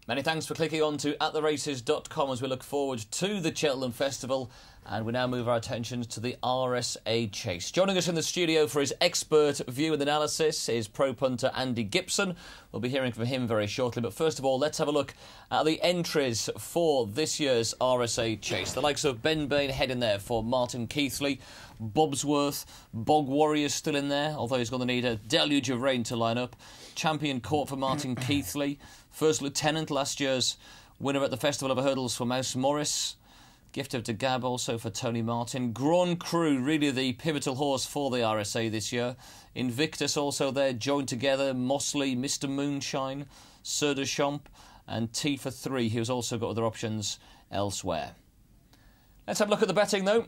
Many thanks for clicking on to attheraces.com as we look forward to the Cheltenham Festival, and we now move our attention to the Rsa Chase. Joining us in the studio for his expert view and analysis is pro punter Andy Gibson. We'll be hearing from him very shortly, but first of all, let's have a look at the entries for this year's Rsa Chase. The likes of Ben Bain heading there for Martin Keithley, Bobsworth, Bog Warrior still in there, although he's going to need a deluge of rain to line up. Champion Court for Martin Keithley. First Lieutenant, last year's winner at the Festival of Hurdles for Mouse Morris. Gift of De Gab also for Tony Martin. Grands Crus, really the pivotal horse for the RSA this year. Invictus also there, joined together. Mossley, Mr Moonshine, Sir de Champ, and T for 3, who's also got other options elsewhere. Let's have a look at the betting though.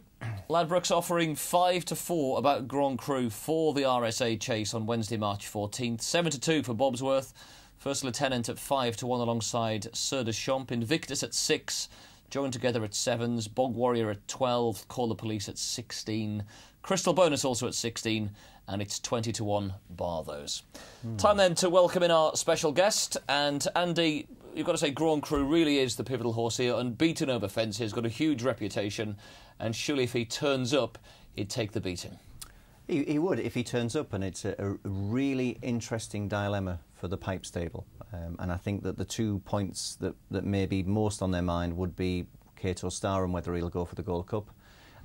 Ladbrokes offering 5-4 about Grands Crus for the RSA Chase on Wednesday, March 14th. 7-2 for Bobsworth. First Lieutenant at 5-1 alongside Sir de Champ. Invictus at 6. Joined together at 7s. Bog Warrior at 12. Call the Police at 16. Crystal Bonus also at 16. And it's 20-1 bar those. Time then to welcome in our special guest. And Andy, you've got to say Grands Crus really is the pivotal horse here. Unbeaten over fences, got a huge reputation. And surely if he turns up, he'd take the beating. He would if he turns up, and it's a really interesting dilemma for the Pipe Stable. And I think that the 2 points that may be most on their mind would be Cato Star and whether he'll go for the Gold Cup,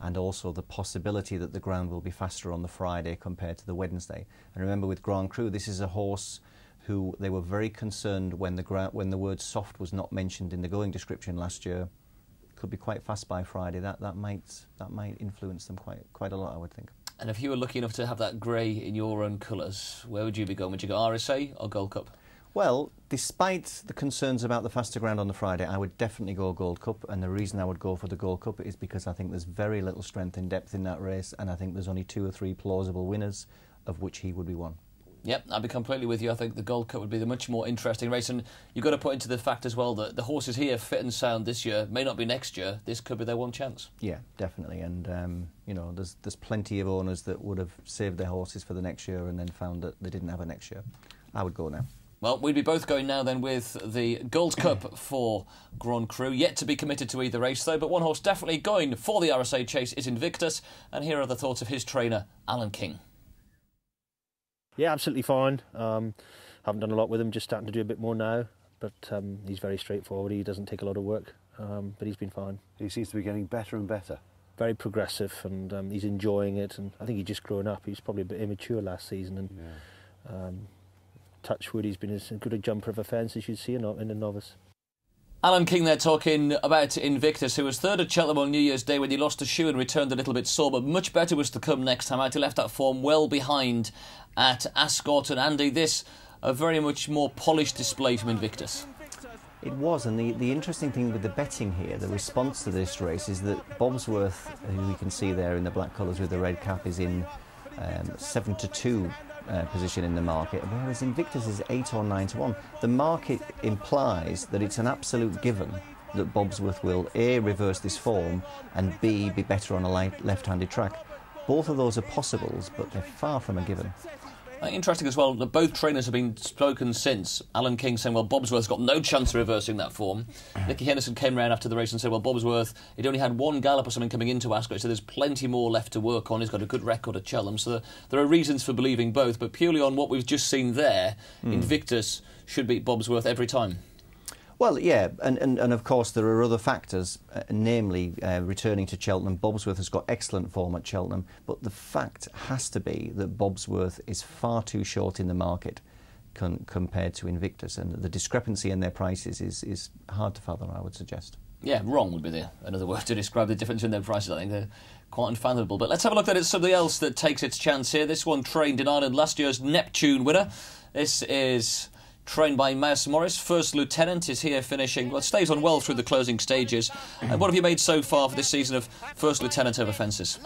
and also the possibility that the ground will be faster on the Friday compared to the Wednesday. And remember, with Grands Crus, this is a horse who they were very concerned when the word soft was not mentioned in the going description last year. Could be quite fast by Friday. That might influence them quite a lot, I would think. And if you were lucky enough to have that grey in your own colours, where would you be going? Would you go RSA or Gold Cup? Well, despite the concerns about the faster ground on the Friday, I would definitely go Gold Cup, and the reason I would go for the Gold Cup is because I think there's very little strength and depth in that race, and I think there's only 2 or 3 plausible winners, of which he would be one. Yep, I'd be completely with you. I think the Gold Cup would be the much more interesting race, and you've got to put into the fact as well that the horses here, fit and sound this year, may not be next year. This could be their one chance. Yeah, definitely, and you know, there's plenty of owners that would have saved their horses for the next year and then found that they didn't have a next year. I would go now. Well, we'd be both going now then with the Gold Cup for Grands Crus. Yet to be committed to either race though, but one horse definitely going for the RSA Chase is Invictus, and here are the thoughts of his trainer, Alan King. Yeah, absolutely fine. Haven't done a lot with him, just starting to do a bit more now. But he's very straightforward. He doesn't take a lot of work, but he's been fine. He seems to be getting better and better. Very progressive, and he's enjoying it. And I think he's just grown up. He was probably a bit immature last season, and touch wood, he's been as good a jumper of a fence as you'd see in a novice. Alan King there talking about Invictus, who was third at Cheltenham on New Year's Day when he lost a shoe and returned a little bit sore, but much better was to come next time out. He left that form well behind at Ascot. And Andy, this a very much more polished display from Invictus. It was, and the interesting thing with the betting here, the response to this race, is that Bobsworth, who we can see there in the black colours with the red cap, is in 7-2 position in the market, whereas Invictus is 8 or 9-1. The market implies that it's an absolute given that Bobsworth will A, reverse this form, and B, be better on a left-handed track. Both of those are possibles, but they're far from a given. Interesting as well that both trainers have been spoken since. Alan King saying, well, Bobsworth's got no chance of reversing that form. Nicky Henderson came round after the race and said, well, Bobsworth, he'd only had 1 gallop or something coming into Ascot, so there's plenty more left to work on. He's got a good record at Cheltenham, so there are reasons for believing both, but purely on what we've just seen there, Invictus should beat Bobsworth every time. Well, yeah, and of course there are other factors, namely returning to Cheltenham. Bobsworth has got excellent form at Cheltenham, but the fact has to be that Bobsworth is far too short in the market compared to Invictus, and the discrepancy in their prices is hard to fathom, I would suggest. Yeah, wrong would be another word to describe the difference in their prices. I think they're quite unfathomable. But let's have a look at it. Something else that takes its chance here. This one trained in Ireland, last year's Neptune winner. This is trained by Mouse Morris. First Lieutenant is here finishing, well, stays on well through the closing stages. And what have you made so far for this season of First Lieutenant over fences?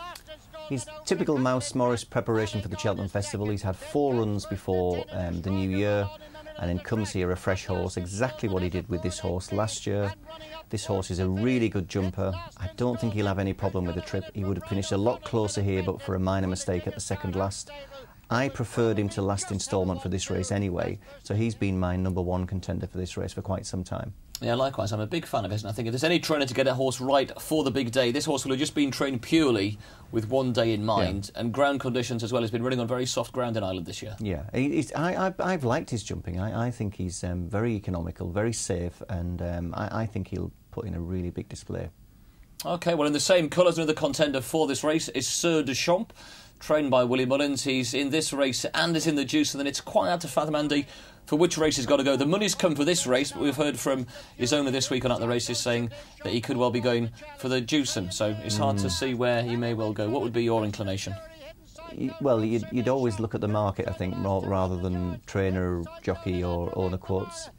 He's typical Mouse Morris preparation for the Cheltenham Festival. He's had 4 runs before the new year, and then comes here a fresh horse, exactly what he did with this horse last year. This horse is a really good jumper. I don't think he'll have any problem with the trip. He would have finished a lot closer here, but for a minor mistake at the second last. I preferred him to last instalment for this race anyway, so he's been my #1 contender for this race for quite some time. Yeah, likewise. I'm a big fan of his, and I think if there's any trainer to get a horse right for the big day, this horse will have just been trained purely with one day in mind, and ground conditions as well. He's been running on very soft ground in Ireland this year. Yeah, I've liked his jumping. I think he's very economical, very safe, and I think he'll put in a really big display. OK, well, in the same colours, another contender for this race is Rsa Chase, trained by Willie Mullins. He's in this race and is in the juice, and then it's quite hard to fathom, Andy, for which race he's got to go. The money's come for this race, but we've heard from his owner this week on At the Races saying that he could well be going for the Juicem, so it's hard to see where he may well go. What would be your inclination? Well, you'd always look at the market, I think, rather than trainer, jockey or owner quotes.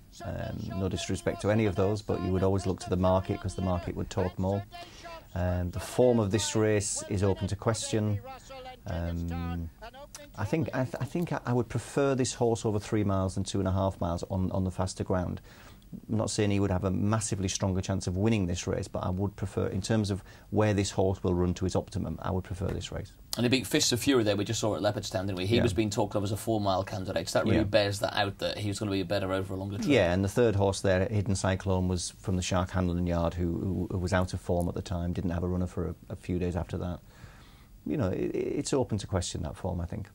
No disrespect to any of those, but you would always look to the market because the market would talk more. The form of this race is open to question. I think I would prefer this horse over 3 miles than 2.5 miles on the faster ground. I'm not saying he would have a massively stronger chance of winning this race, but I would prefer, in terms of where this horse will run to its optimum, I would prefer this race. And he beat Fists of Fury there, we just saw at Leopardstown, didn't we? He was being talked of as a 4-mile candidate, so that really bears that out, that he was going to be better over a longer trip. Yeah, and the third horse there, Hidden Cyclone, was from the Shark Handling Yard, who was out of form at the time, didn't have a runner for a few days after that. You know, it's open to question, that form, I think.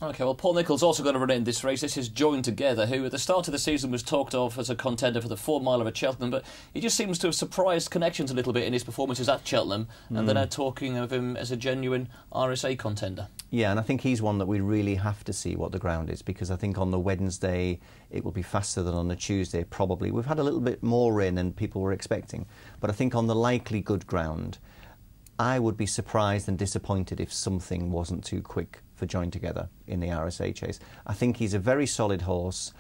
OK, well, Paul Nicholls also going to run in this race. This is Joined Together, who at the start of the season was talked of as a contender for the 4-miler at Cheltenham, but he just seems to have surprised connections a little bit in his performances at Cheltenham, and they're now talking of him as a genuine RSA contender. Yeah, and I think he's one that we really have to see what the ground is, because I think on the Wednesday it will be faster than on the Tuesday, probably. We've had a little bit more rain than people were expecting, but I think on the likely good ground, I would be surprised and disappointed if something wasn't too quick for Joined Together in the Rsa Chase. I think he's a very solid horse.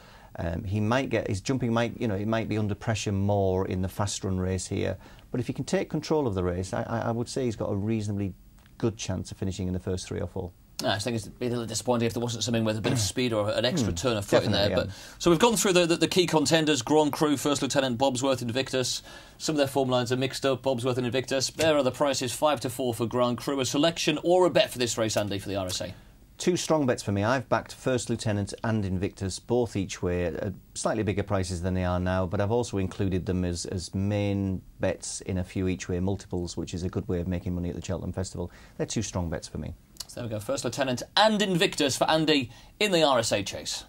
He might get his jumping it might be under pressure more in the fast run race here. But if he can take control of the race, I would say he's got a reasonably good chance of finishing in the first 3 or 4. I think it's be a little disappointing if there wasn't something with a bit of speed or an extra turn of foot in there. But so we've gone through the key contenders: Grands Crus, First Lieutenant, Bobsworth, Invictus. Some of their form lines are mixed up. Bobsworth and Invictus. There are the prices: 5 to 4 for Grands Crus. A selection or a bet for this race, Andy, for the RSA? 2 strong bets for me. I've backed First Lieutenant and Invictus, both each way, at slightly bigger prices than they are now, but I've also included them as main bets in a few each way multiples, which is a good way of making money at the Cheltenham Festival. They're 2 strong bets for me. So there we go, First Lieutenant and Invictus for Andy in the RSA Chase.